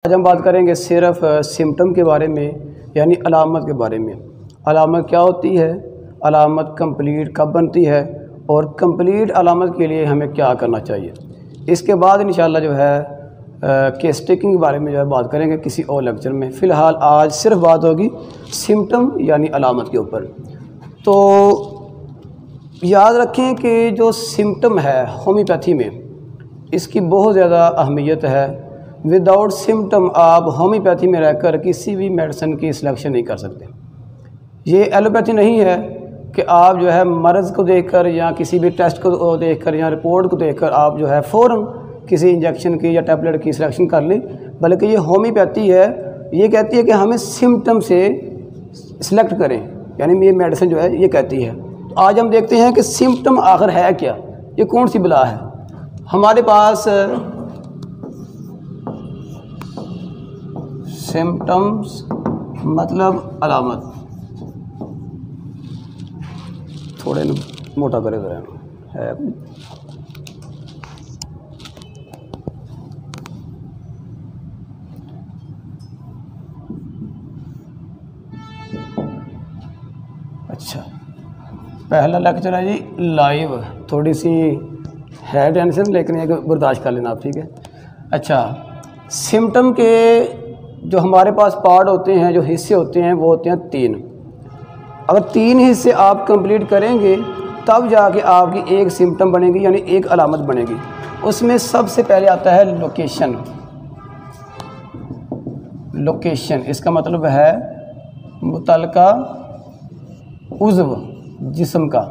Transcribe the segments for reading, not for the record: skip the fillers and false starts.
आज हम बात करेंगे सिर्फ सिम्टम के बारे में, यानी अलामत के बारे में। अलामत क्या होती है, अलामत कंप्लीट कब बनती है और कंप्लीट अलामत के लिए हमें क्या करना चाहिए। इसके बाद इंशाल्लाह जो है केस टेकिंग के बारे में जो है बात करेंगे किसी और लेक्चर में। फ़िलहाल आज सिर्फ बात होगी सिम्टम यानी अलामत के ऊपर। तो याद रखें कि जो सिम्टम है होम्योपैथी में, इसकी बहुत ज़्यादा अहमियत है। विदाउट सिम्टम आप होम्योपैथी में रहकर किसी भी मेडिसिन की सिलेक्शन नहीं कर सकते। ये एलोपैथी नहीं है कि आप जो है मर्ज़ को देखकर या किसी भी टेस्ट को देखकर या रिपोर्ट को देखकर आप जो है फ़ौरन किसी इंजेक्शन की या टैबलेट की सिलेक्शन कर लें, बल्कि ये होम्योपैथी है, ये कहती है कि हमें सिम्टम से सिलेक्ट करें, यानी ये मेडिसिन जो है ये कहती है। तो आज हम देखते हैं कि सिम्टम आखिर है क्या, ये कौन सी बला है। हमारे पास सिम्टम्स मतलब अलामत, थोड़े मोटा करे है। अच्छा, पहला लेक्चर है जी लाइव, थोड़ी सी है टेंशन लेकिन एक बर्दाश्त कर लेना आप, ठीक है। अच्छा, सिम्टम के जो हमारे पास पार्ट होते हैं, जो हिस्से होते हैं, वो होते हैं 3। अगर 3 हिस्से आप कंप्लीट करेंगे तब जाके आपकी एक सिम्टम बनेगी, यानी एक अलामत बनेगी। उसमें सबसे पहले आता है लोकेशन। लोकेशन इसका मतलब है मुतल्लिका उज़्व जिस्म का।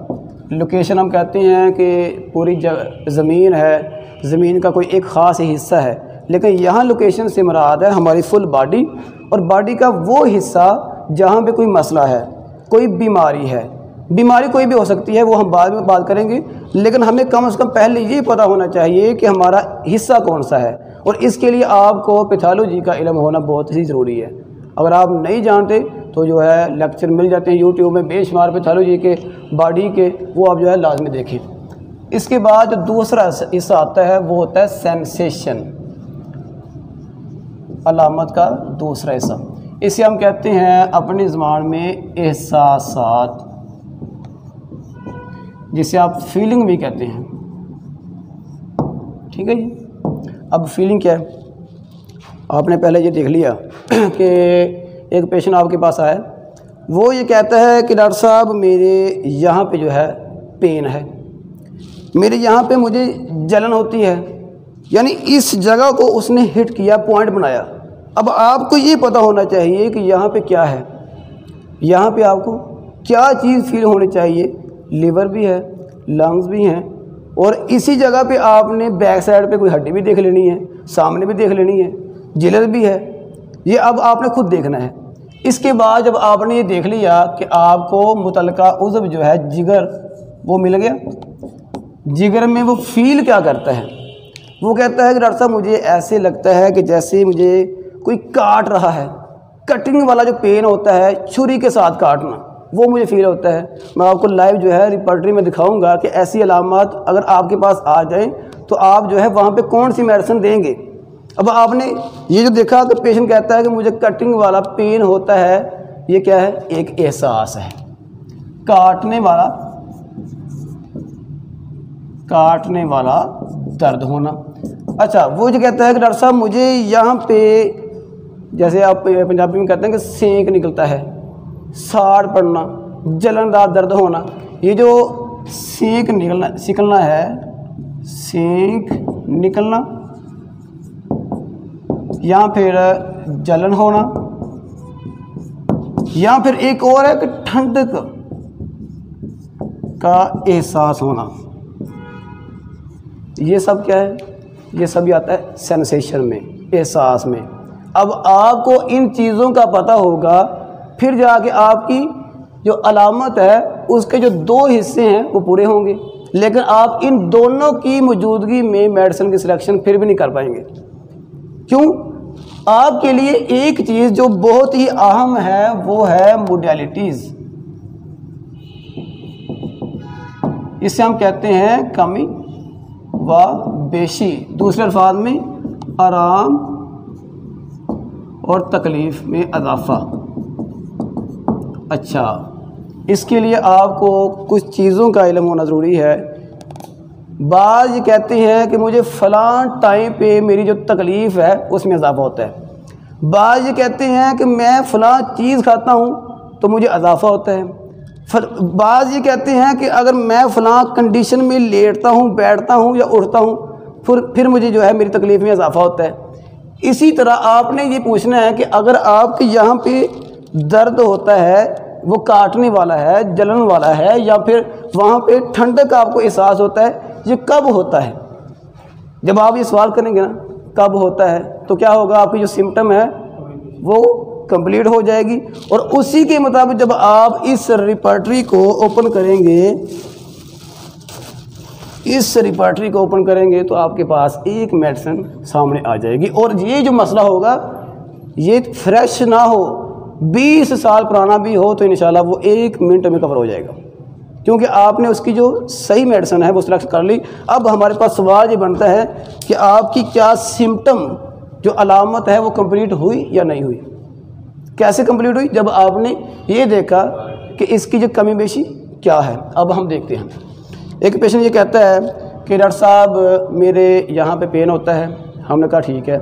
लोकेशन हम कहते हैं कि पूरी ज़मीन है, ज़मीन का कोई एक ख़ास हिस्सा है, लेकिन यहाँ लोकेशन से मुराद है हमारी फुल बॉडी, और बॉडी का वो हिस्सा जहाँ पे कोई मसला है, कोई बीमारी है। बीमारी कोई भी हो सकती है, वो हम बाद में बात करेंगे, लेकिन हमें कम से कम पहले ये पता होना चाहिए कि हमारा हिस्सा कौन सा है। और इसके लिए आपको पैथोलॉजी का इल्म होना बहुत ही ज़रूरी है। अगर आप नहीं जानते तो जो है लेक्चर मिल जाते हैं यूट्यूब में बेशुमार पैथोलॉजी के, बॉडी के, वो आप जो है लाजमी देखें। इसके बाद जो दूसरा हिस्सा आता है वो होता है सेंसेशन, अलामत का दूसरा हिस्सा। इसे हम कहते हैं अपनी ज़बान में एहसासात, जिसे आप फीलिंग भी कहते हैं, ठीक है जी। अब फीलिंग क्या है, आपने पहले ये देख लिया कि एक पेशेंट आपके पास आया, वो ये कहता है कि डॉक्टर साहब मेरे यहाँ पे जो है पेन है, मेरे यहाँ पे मुझे जलन होती है, यानी इस जगह को उसने हिट किया, पॉइंट बनाया। अब आपको ये पता होना चाहिए कि यहाँ पे क्या है, यहाँ पे आपको क्या चीज़ फील होनी चाहिए। लीवर भी है, लंग्स भी हैं, और इसी जगह पे आपने बैक साइड पे कोई हड्डी भी देख लेनी है, सामने भी देख लेनी है, जिलर भी है, ये अब आपने खुद देखना है। इसके बाद जब आपने ये देख लिया कि आपको मुतल्लिका उज़्व जो है जिगर, वो मिल गया, जिगर में वो फील क्या करता है, वो कहता है कि डॉक्टर साहब मुझे ऐसे लगता है कि जैसे मुझे कोई काट रहा है, कटिंग वाला जो पेन होता है, छुरी के साथ काटना, वो मुझे फील होता है। मैं आपको लाइव जो है रिपोर्टरी में दिखाऊंगा कि ऐसी अलामत अगर आपके पास आ जाए तो आप जो है वहाँ पे कौन सी मेडिसिन देंगे। अब आपने ये जो देखा कि पेशेंट कहता है कि मुझे कटिंग वाला पेन होता है, ये क्या है, एक एहसास है, काटने वाला दर्द होना। अच्छा, वो जो कहता है कि डॉक्टर साहब मुझे यहाँ पे, जैसे आप पंजाबी में कहते हैं कि सेंक निकलता है, साड़ पड़ना, जलनदार दर्द होना, ये जो सेंक निकलना है, सेंक निकलना, या फिर जलन होना, या फिर एक और है कि ठंडक का एहसास होना, ये सब क्या है, ये सभी आता है सेंसेशन में, एहसास में। अब आपको इन चीज़ों का पता होगा, फिर जाके आपकी जो अलामत है उसके जो 2 हिस्से हैं वो पूरे होंगे। लेकिन आप इन दोनों की मौजूदगी में मेडिसिन की सिलेक्शन फिर भी नहीं कर पाएंगे। क्यों? आपके लिए एक चीज़ जो बहुत ही अहम है वो है मोडालिटीज़। इसे हम कहते हैं कमी व बेशी, दूसरे अल्फाज में आराम और तकलीफ़ में इजाफ़ा। अच्छा, इसके लिए आपको कुछ चीज़ों का इल्म होना ज़रूरी है। बाज़ ये कहते हैं कि मुझे फ़लाँ टाइम पे मेरी जो तकलीफ़ है उसमें इजाफ़ा होता है। बाज़ ये कहते हैं कि मैं फ़लाँ चीज़ खाता हूँ तो मुझे इजाफ़ा होता है। बाज़ ये कहते हैं कि अगर मैं फ़लाँ कंडीशन में लेटता हूँ, बैठता हूँ या उठता हूँ फिर मुझे जो है मेरी तकलीफ़ में इजाफ़ा होता है। इसी तरह आपने ये पूछना है कि अगर आपके यहाँ पे दर्द होता है, वो काटने वाला है, जलन वाला है, या फिर वहाँ पे ठंडक का आपको एहसास होता है, ये कब होता है? जब आप ये सवाल करेंगे ना कब होता है, तो क्या होगा, आपकी जो सिम्टम है वो कंप्लीट हो जाएगी। और उसी के मुताबिक जब आप इस रिपर्टरी को ओपन करेंगे, तो आपके पास एक मेडिसिन सामने आ जाएगी। और ये जो मसला होगा ये फ्रेश ना हो, 20 साल पुराना भी हो, तो इंशाल्लाह वो 1 मिनट में कवर हो जाएगा, क्योंकि आपने उसकी जो सही मेडिसिन है वो सिलेक्ट कर ली। अब हमारे पास सवाल ये बनता है कि आपकी क्या सिम्टम जो अलामत है वो कंप्लीट हुई या नहीं हुई। कैसे कंप्लीट हुई? जब आपने ये देखा कि इसकी जो कमी बेशी क्या है। अब हम देखते हैं। एक पेशेंट ये कहता है कि डॉक्टर साहब मेरे यहाँ पे पेन होता है। हमने कहा ठीक है,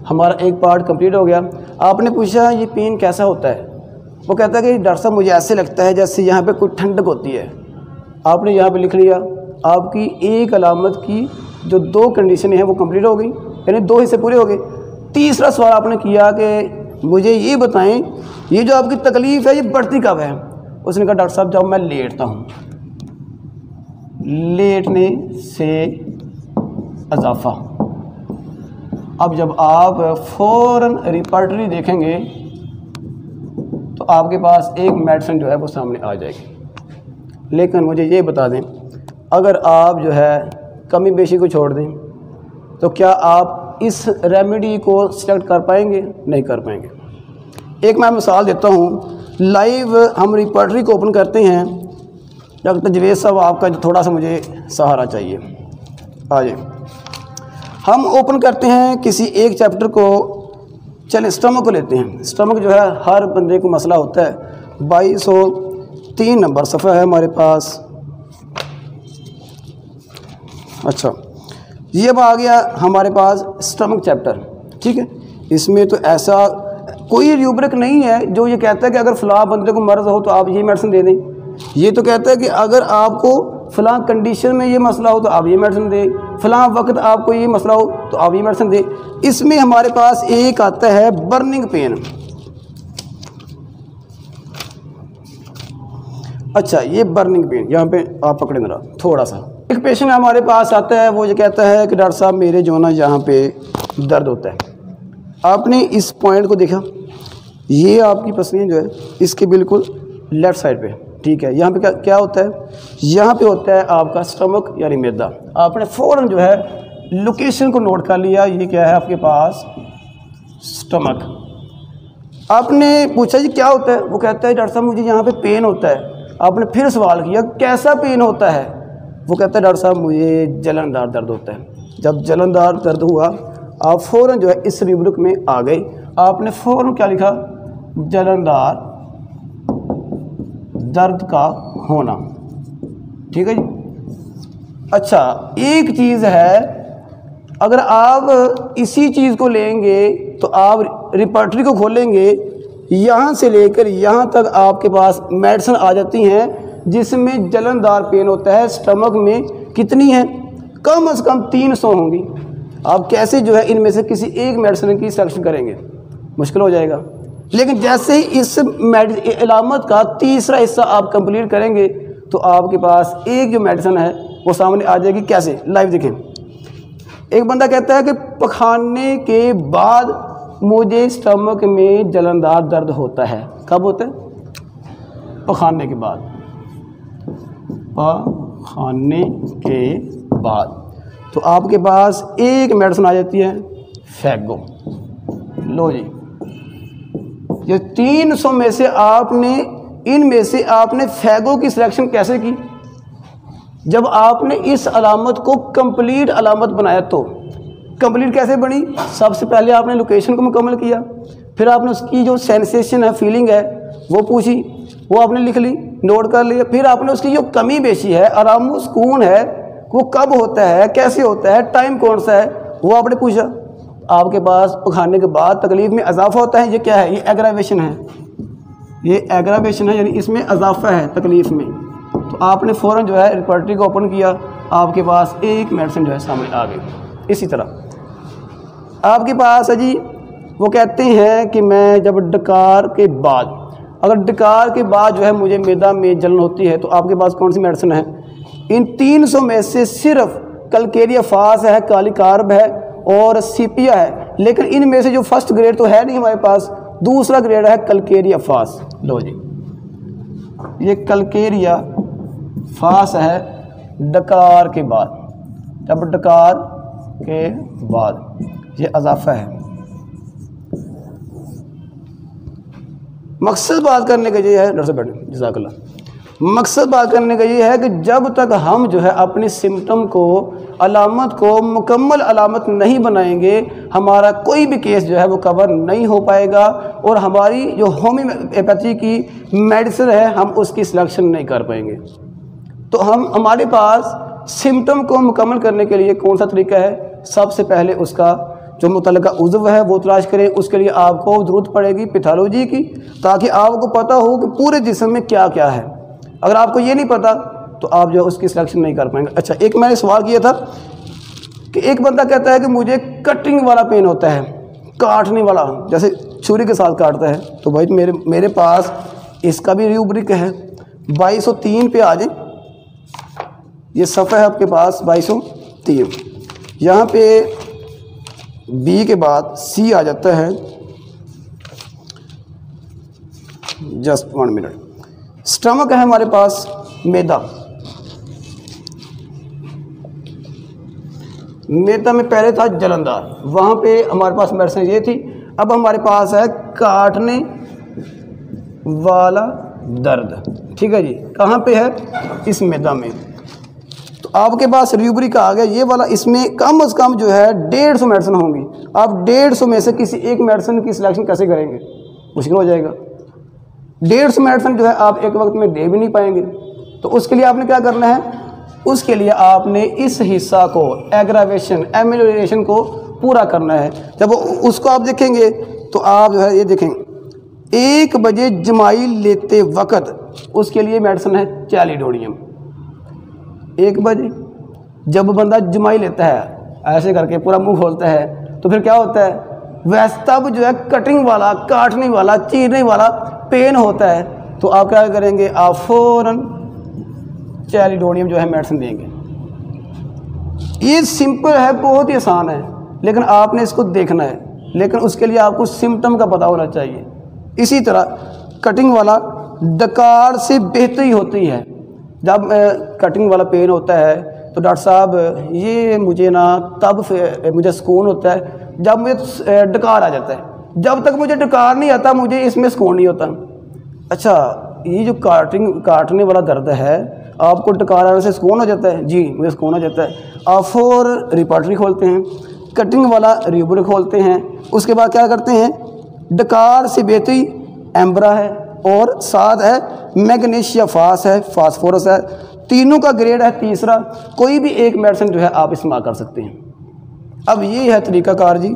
हमारा एक पार्ट कंप्लीट हो गया। आपने पूछा ये पेन कैसा होता है? वो कहता है कि डॉक्टर साहब मुझे ऐसे लगता है जैसे यहाँ पे कोई ठंडक होती है। आपने यहाँ पे लिख लिया, आपकी एक अलामत की जो 2 कंडीशन हैं वो कंप्लीट हो गई, यानी 2 हिस्से पूरे हो गए। तीसरा सवाल आपने किया कि मुझे ये बताएं ये जो आपकी तकलीफ़ है ये बढ़ती कब है? उसने कहा डॉक्टर साहब जब मैं लेटता हूँ, लेटने से इजाफ़ा। अब जब आप फ़ौरन रिपर्टरी देखेंगे तो आपके पास एक मेडिसिन जो है वो सामने आ जाएगी। लेकिन मुझे ये बता दें, अगर आप जो है कमी बेशी को छोड़ दें तो क्या आप इस रेमेडी को सिलेक्ट कर पाएंगे? नहीं कर पाएंगे। एक मैं मिसाल देता हूँ। लाइव हम रिपर्टरी को ओपन करते हैं। डॉक्टर जवेद साहब आपका थोड़ा सा मुझे सहारा चाहिए। आ जाए, हम ओपन करते हैं किसी एक चैप्टर को। चलिए स्टमक को लेते हैं। स्टमक जो है हर बंदे को मसला होता है। 2203 नंबर सफ़ा है हमारे पास। अच्छा, ये अब आ गया हमारे पास स्टमक चैप्टर। ठीक है, इसमें तो ऐसा कोई रूब्रिक नहीं है जो ये कहता है कि अगर फ़लाँ बंदे को मर्ज़ हो तो आप ये मेडिसिन दे दें। ये तो कहता है कि अगर आपको फ़लाँ कंडीशन में ये मसला हो तो आप ये मेडिसिन दें, फ़लाँ वक्त आपको ये मसला हो तो आप ये मेडिसिन दें। इसमें हमारे पास एक आता है बर्निंग पेन। अच्छा, ये बर्निंग पेन यहाँ पे आप पकड़े मेरा थोड़ा सा। एक पेशेंट हमारे पास आता है, वो ये कहता है कि डॉक्टर साहब मेरे जो ना यहाँ पे दर्द होता है। आपने इस पॉइंट को देखा, ये आपकी पसलियाँ जो है इसके बिल्कुल लेफ़्ट साइड पे। ठीक है, यहाँ पे क्या होता है? यहाँ पे होता है आपका स्टमक यानी मैदा। आपने फ़ौरन जो है लोकेशन को नोट कर लिया, ये क्या है आपके पास? स्टमक। आपने पूछा जी क्या होता है? वो कहता है डॉक्टर साहब मुझे यहाँ पे पेन होता है। आपने फिर सवाल किया कैसा पेन होता है? वो कहता है डॉक्टर साहब मुझे जलनदार दर्द होता है। जब जलनदार दर्द हुआ आप फ़ौरन जो है इस रूब्रिक में आ गए। आपने फ़ौरन क्या लिखा? जलनदार दर्द का होना। ठीक है जी। अच्छा, एक चीज़ है, अगर आप इसी चीज़ को लेंगे तो आप रिपर्टरी को खोलेंगे, यहाँ से लेकर यहाँ तक आपके पास मेडिसिन आ जाती हैं जिसमें जलनदार पेन होता है। स्टमक में कितनी है? कम से कम 300 होंगी। आप कैसे जो है इनमें से किसी एक मेडिसिन की सिलेक्शन करेंगे? मुश्किल हो जाएगा। लेकिन जैसे ही इस अलामत का तीसरा हिस्सा आप कंप्लीट करेंगे तो आपके पास एक जो मेडिसिन है वो सामने आ जाएगी। कैसे? लाइव देखें। एक बंदा कहता है कि पखाने के बाद मुझे स्टमक में जलनदार दर्द होता है। कब होता है? पखाने के बाद। पखाने के बाद तो आपके पास एक मेडिसिन आ जाती है, फैगो। लो जी, ये 300 में से इनमें से आपने फैगो की सिलेक्शन कैसे की? जब आपने इस अलामत को कंप्लीट अलामत बनाया तो कंप्लीट कैसे बनी? सबसे पहले आपने लोकेशन को मुकम्मल किया, फिर आपने उसकी जो सेंसेशन है, फीलिंग है, वो पूछी, वो आपने लिख ली, नोट कर लिया। फिर आपने उसकी जो कमी बेशी है, आराम व सुकून है, वो कब होता है, कैसे होता है, टाइम कौन सा है, वो आपने पूछा। आपके पास खाने के बाद तकलीफ़ में इजाफा होता है, ये क्या है? ये एग्रावेशन है, ये एग्रावेशन है, यानी इसमें इजाफा है तकलीफ़ में। तो आपने फ़ौरन जो है रिपोर्टरी को ओपन किया, आपके पास एक मेडिसिन जो है सामने आ गई। इसी तरह आपके पास है जी, वो कहते हैं कि मैं जब डकार के बाद, अगर डकार के बाद जो है मुझे मैदा में जलन होती है, तो आपके पास कौन सी मेडिसिन है? इन 300 में से सिर्फ कलकेरिया फास है, काली कार्ब है और सीपिया है, लेकिन इनमें से जो फर्स्ट ग्रेड तो है नहीं हमारे पास, दूसरा ग्रेड है कलकेरिया फास। लो जी, ये कलकेरिया फास है डकार के बाद, जब डकार के बाद ये इजाफा है। मकसद बात करने का ये है, डर से बैठे जज़ाकल्लाह, मकसद बात करने का ये है कि जब तक हम जो है अपनी सिम्टम को, अलामत को मुकम्मल अलामत नहीं बनाएंगे, हमारा कोई भी केस जो है वो कवर नहीं हो पाएगा और हमारी जो होम्योपैथी की मेडिसिन है हम उसकी सिलेक्शन नहीं कर पाएंगे। तो हमारे पास सिम्टम को मुकम्मल करने के लिए कौन सा तरीका है? सबसे पहले उसका जो मुतल्लिका उज़्व है वो तलाश करें। उसके लिए आपको ज़रूरत पड़ेगी पैथोलॉजी की, ताकि आपको पता हो कि पूरे जिस्म में क्या क्या है। अगर आपको ये नहीं पता तो आप जो उसकी सिलेक्शन नहीं कर पाएंगे। अच्छा, एक मैंने सवाल किया था कि एक बंदा कहता है कि मुझे कटिंग वाला पेन होता है, काटने वाला, जैसे छुरी के साथ काटता है। तो भाई मेरे पास इसका भी रूब्रिक है, 2203 पे आ जाए, ये सफ़ा है आपके पास 2203, यहाँ पे बी के बाद सी आ जाता है, जस्ट 1 मिनट। स्टमक है हमारे पास, मैदा, मैदा में पहले था जलनदार, वहाँ पे हमारे पास मेडिसिन ये थी। अब हमारे पास है काटने वाला दर्द, ठीक है जी, कहाँ पे है? इस मैदा में। तो आपके पास रूब्रिक आ गया ये वाला, इसमें कम से कम जो है 150 मेडिसिन होंगी। आप 150 में से किसी एक मेडिसिन की सिलेक्शन कैसे करेंगे? मुश्किल हो जाएगा। 150 मेडिसिन जो है आप एक वक्त में दे भी नहीं पाएंगे। तो उसके लिए आपने क्या करना है? उसके लिए आपने इस हिस्सा को, एग्रावेशन, एमेलियोरेशन को पूरा करना है। जब उसको आप देखेंगे तो आप जो है ये देखेंगे, 1 बजे जमाई लेते वक़्त उसके लिए मेडिसिन है चैलिडोनियम। 1 बजे जब बंदा जमाई लेता है, ऐसे करके पूरा मुंह खोलता है, तो फिर क्या होता है? वैसे तब जो है कटिंग वाला, काटने वाला, चीरने वाला पेन होता है। तो आप क्या करेंगे? आप फ़ौरन चैलिडोनियम जो है मेडिसिन देंगे। ये सिंपल है, बहुत ही आसान है, लेकिन आपने इसको देखना है। लेकिन उसके लिए आपको सिम्टम का पता होना चाहिए। इसी तरह कटिंग वाला डकार से बेहतरी होती है। जब कटिंग वाला पेन होता है तो डॉक्टर साहब ये मुझे ना तब मुझे सुकून होता है जब मुझे डकार आ जाता है। जब तक मुझे डकार नहीं आता मुझे इसमें सुकून नहीं होता। अच्छा, ये जो काटने वाला दर्द है, आपको डकार आने से सुकून हो जाता है? जी, मुझे सुकून हो जाता है। आप फोर रिपोर्टरी खोलते हैं, कटिंग वाला रूब्रिक खोलते हैं, उसके बाद क्या करते हैं? डकार से बेहतरी एम्ब्रा है और साथ है मैग्नीशिया फास है, फास्फोरस है, तीनों का ग्रेड है 3रा। कोई भी एक मेडिसिन जो है आप इस्तेमाल कर सकते हैं। अब ये है तरीक़ाकार जी,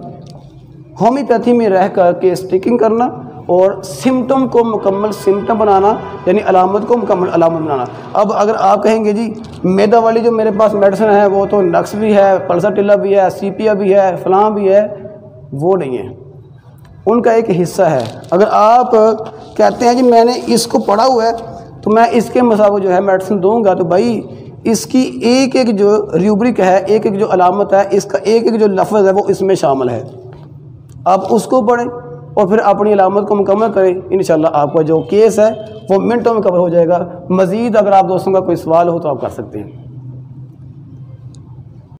होम्योपैथी में रह कर के स्टिकिंग करना और सिम्टम को मुकम्मल सिम्टम बनाना, यानी अलामत को मुकम्मल अलामत बनाना। अब अगर आप कहेंगे जी मैदा वाली जो मेरे पास मेडिसिन है वो तो नक्स भी है, पल्साटिला भी है, सीपिया भी है, फलां भी है, वो नहीं है, उनका एक हिस्सा है। अगर आप कहते हैं जी मैंने इसको पढ़ा हुआ है तो मैं इसके मुताबिक जो है मेडिसिन दूंगा, तो भाई इसकी एक एक जो रूब्रिक है, एक एक जो अलामत है, इसका एक एक जो लफ्ज़ है वो इसमें शामिल है। आप उसको पढ़ें और फिर अपनी अलामत को मुकम्मल करें। इंशाल्लाह आपका जो केस है वो मिनटों में कवर हो जाएगा। मज़ीद अगर आप दोस्तों का कोई सवाल हो तो आप कर सकते हैं।